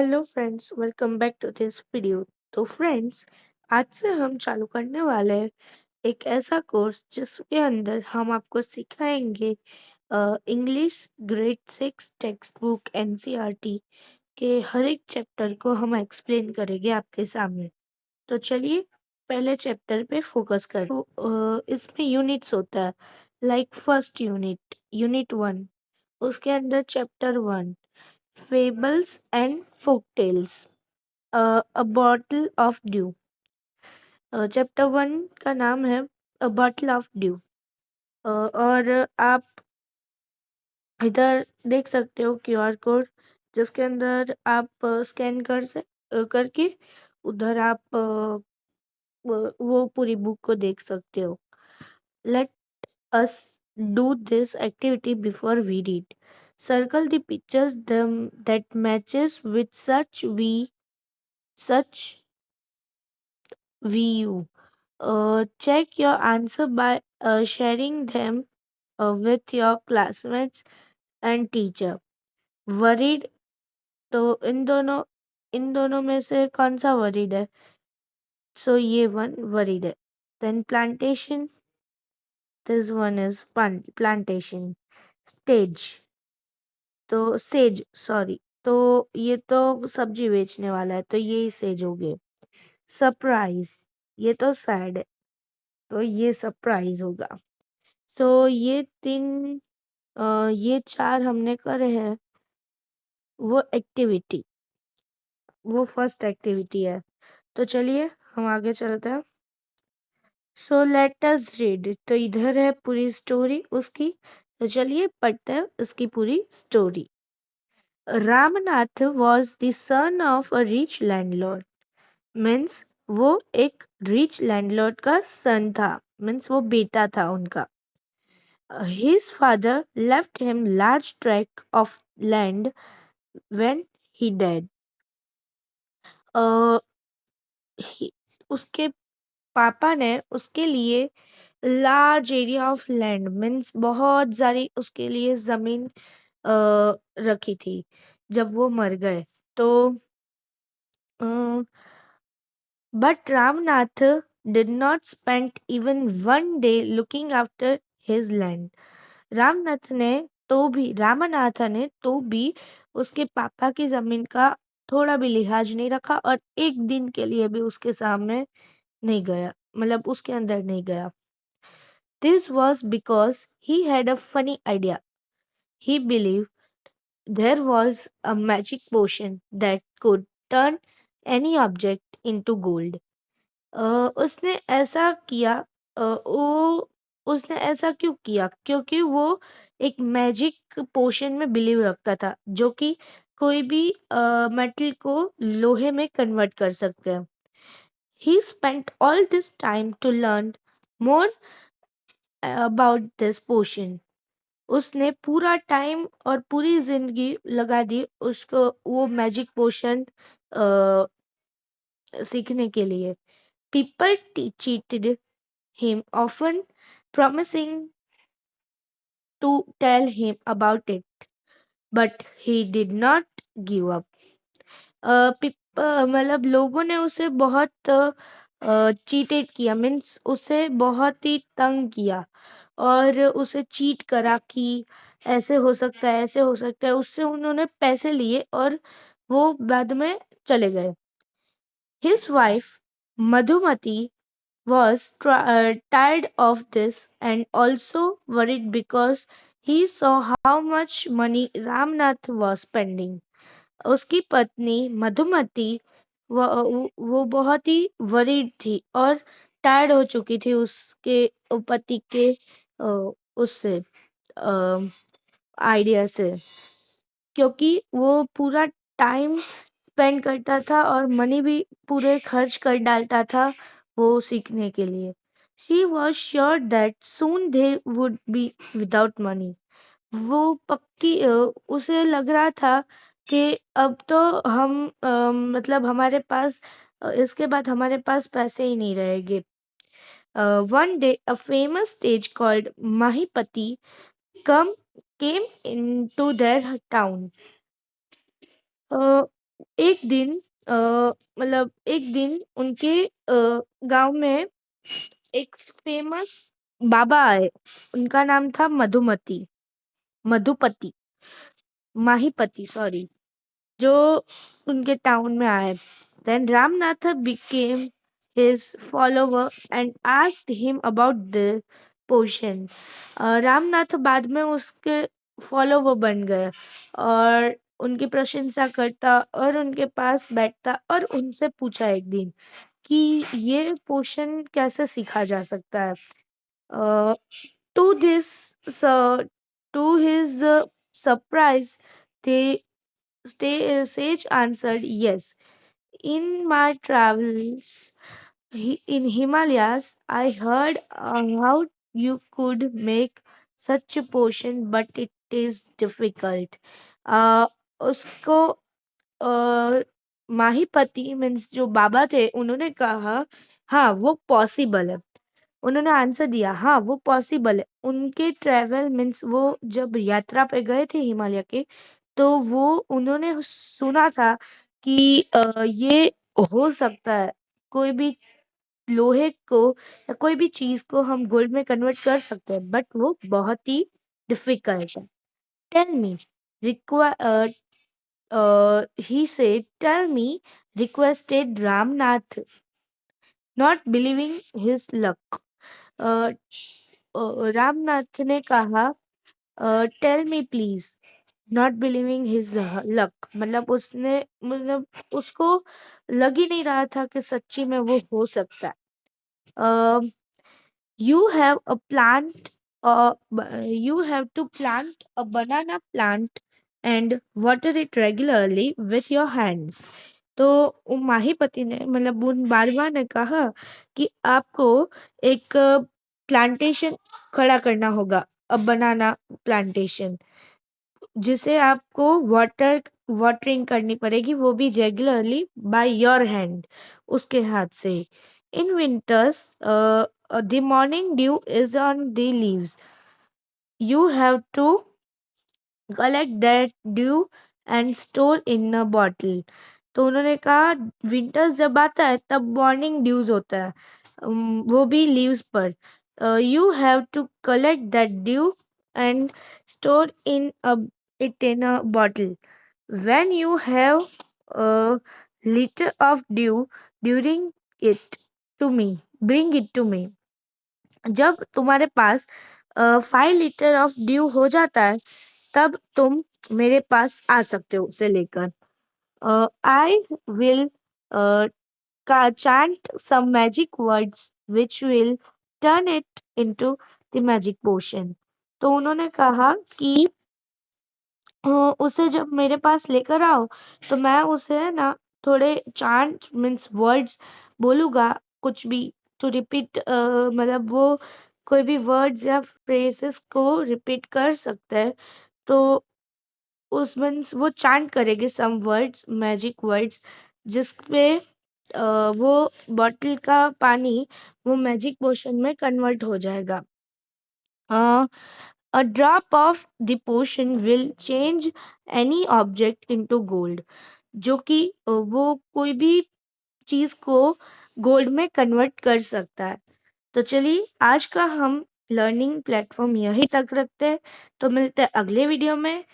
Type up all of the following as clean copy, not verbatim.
Hello friends, welcome back to this video. तो friends, आज से हम चालू करने वाले हैं एक ऐसा कोर्स जिसके अंदर हम आपको सिखाएंगे English grade 6 text book NCERT के हर एक चैप्टर को हम एक्सप्लेन करेंगे आपके सामने। तो चलिए पहले चैप्टर पे फोकस करें। तो इसमें यूनिट्स होता है, लाइक फर्स्ट यूनिट 1, उसके अंदर chapter 1 Fables and Folktales, A Bottle of Dew। Chapter 1 का नाम है A Bottle of Dew। और आप इधर देख सकते हो क्यूआर कोड, जिसके अंदर आप स्कैन करके उधर आप वो पूरी बुक को देख सकते हो। Let us do this activity before we read. Circle the pictures that matches with such view. Check your answer by sharing them with your classmates and teacher. Worried, तो इन दोनों में से कौन सा worried है? So ये one worried है। Then plantation, this one is plantation. Stage, तो सेज सॉरी, तो ये तो सब्जी बेचने वाला है, तो ये सेज हो गए। सरप्राइज, ये तो सैड है, तो ये सरप्राइज होगा। सो ये चार हमने करे हैं। वो वो फर्स्ट एक्टिविटी है। तो चलिए हम आगे चलते हैं। सो लेट अस रीड, तो इधर है पूरी स्टोरी उसकी। तो चलिए पढ़ते हैं उसकी पूरी story. Ramnath was the son of a rich landlord. Means वो एक रिच लैंडलॉर्ड का सन था, मीन्स वो बेटा था उनका। His father left him large tract of land when he died. Uh, उसके पापा ने उसके लिए large area of land, means बहुत सारी उसके लिए जमीन रखी थी जब वो मर गए। तो but Ramnath did not spend even one day looking after his land. Ramnath ने तो भी उसके पापा की जमीन का थोड़ा भी लिहाज नहीं रखा और एक दिन के लिए भी उसके सामने नहीं गया, मतलब उसके अंदर नहीं गया। This was because he had a funny idea. He believed there was a magic potion that could turn any object into gold. उसने ऐसा किया। उसने ऐसा क्यों किया? क्योंकि वो एक मैजिक पोशन में बिलीव रखता था, जो कि कोई भी मेटल को लोहे में कन्वर्ट कर सकते हैं। He spent all this time to learn more about this potion. उसने पूरा टाइम और पूरी जिंदगी लगा दी उसको वो मैजिक पोशन सीखने के लिए। People cheated him, often promising to tell him about it, but he did not give up. मतलब लोगों ने उसे बहुत चीटेड किया, मीन्स उसे बहुत ही तंग किया और उसे चीट करा कि ऐसे हो सकता है, ऐसे हो सकता है। उससे उन्होंने पैसे लिए और वो बाद में चले गए। His wife Madhumati was tired of this and also worried because he saw how much money Ramnath was spending. उसकी पत्नी मधुमती वो बहुत ही वरीड थी और टायर्ड हो चुकी थी उसके पति के उससे आइडिया से, क्योंकि वो पूरा टाइम स्पेंड करता था और मनी भी पूरे खर्च कर डालता था वो सीखने के लिए। She was sure that soon they would be without money. वो उसे लग रहा था कि अब तो मतलब हमारे पास इसके बाद हमारे पास पैसे ही नहीं रहेंगे। One day, a famous sage called Mahipati came into their town. एक दिन मतलब एक दिन उनके गांव में एक फेमस बाबा आए। उनका नाम था मधुपति माहीपति, सॉरी, जो उनके टाउन में आए। Then Ramnatha became his follower and asked him about the potion. Ramnath बाद में उसके फॉलोवर बन गए और उनकी प्रशंसा करता और उनके पास बैठता और उनसे पूछा एक दिन कि ये पोशन कैसे सीखा जा सकता है। To this, so to his surprise, the sage answered, "Yes, in my travels in Himalayas, I heard how you could make such a potion, but it is difficult." उसको माहीपति मीन्स जो बाबा थे उन्होंने कहा, हाँ वो पॉसिबल है। उन्होंने आंसर दिया, हाँ वो पॉसिबल है। उनके ट्रेवल मीन्स वो जब यात्रा पे गए थे हिमालय के, तो वो उन्होंने सुना था कि ये हो सकता है, कोई भी लोहे को या कोई भी चीज को हम गोल्ड में कन्वर्ट कर सकते हैं, बट वो बहुत ही डिफिकल्ट है। Tell me he said, "Tell me," requested Ramnath, not believing his luck. Uh, Ramnath ने कहा, tell me please, not believing his luck, मतलब उसको लग ही नहीं रहा था कि सच्ची में वो हो सकता है। You have a plant, you have to plant a banana plant and water it regularly with your hands. तो माहीपति ने मतलब उन बारवा ने कहा कि आपको एक प्लांटेशन खड़ा करना होगा, अब बनाना प्लांटेशन, जिसे आपको वाटरिंग करनी पड़ेगी, वो भी रेगुलरली बाय योर हैंड, उसके हाथ से। In winters the morning dew is on the leaves, you have to collect that dew and store in a bottle. तो उन्होंने कहा विंटर्स जब आता है तब मॉर्निंग ड्यूज होता है, वो भी लीव्स पर। You have to collect that dew and store it in a bottle. When you have a liter of dew, during it to me, bring it to me. जब तुम्हारे पास 5 लीटर ऑफ ड्यू हो जाता है, तब तुम मेरे पास आ सकते हो उसे लेकर। I will chant some magic words which will turn it into the magic potion. तो उन्होंने कहा कि उसे जब मेरे पास लेकर आओ तो मैं उसे ना थोड़े चांट मीन्स वर्ड्स बोलूँगा, कुछ भी टू रिपीट, मतलब वो कोई भी वर्ड्स या फ्रेजेस को रिपीट कर सकते हैं। तो उस मीन्स वो चांट करेंगे सम वर्ड्स, मैजिक वर्ड्स, जिसपे वो बॉटल का पानी वो मैजिक पोशन में कन्वर्ट हो जाएगा। A drop of the potion will change any object into gold, जो कि वो कोई भी चीज को गोल्ड में कन्वर्ट कर सकता है। तो चलिए आज का हम लर्निंग प्लेटफॉर्म यहीं तक रखते हैं, तो मिलते हैं अगले वीडियो में।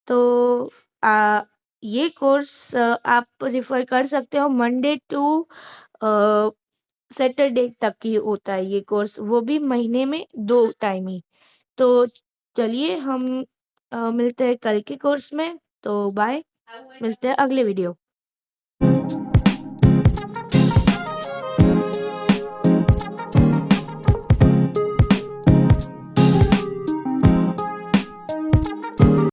तो ये कोर्स आप रिफर कर सकते हो, मंडे टू सैटरडे तक ही होता है ये कोर्स, वो भी महीने में 2 टाइम ही। तो चलिए हम मिलते हैं कल के कोर्स में। तो बाय, मिलते हैं अगले वीडियो।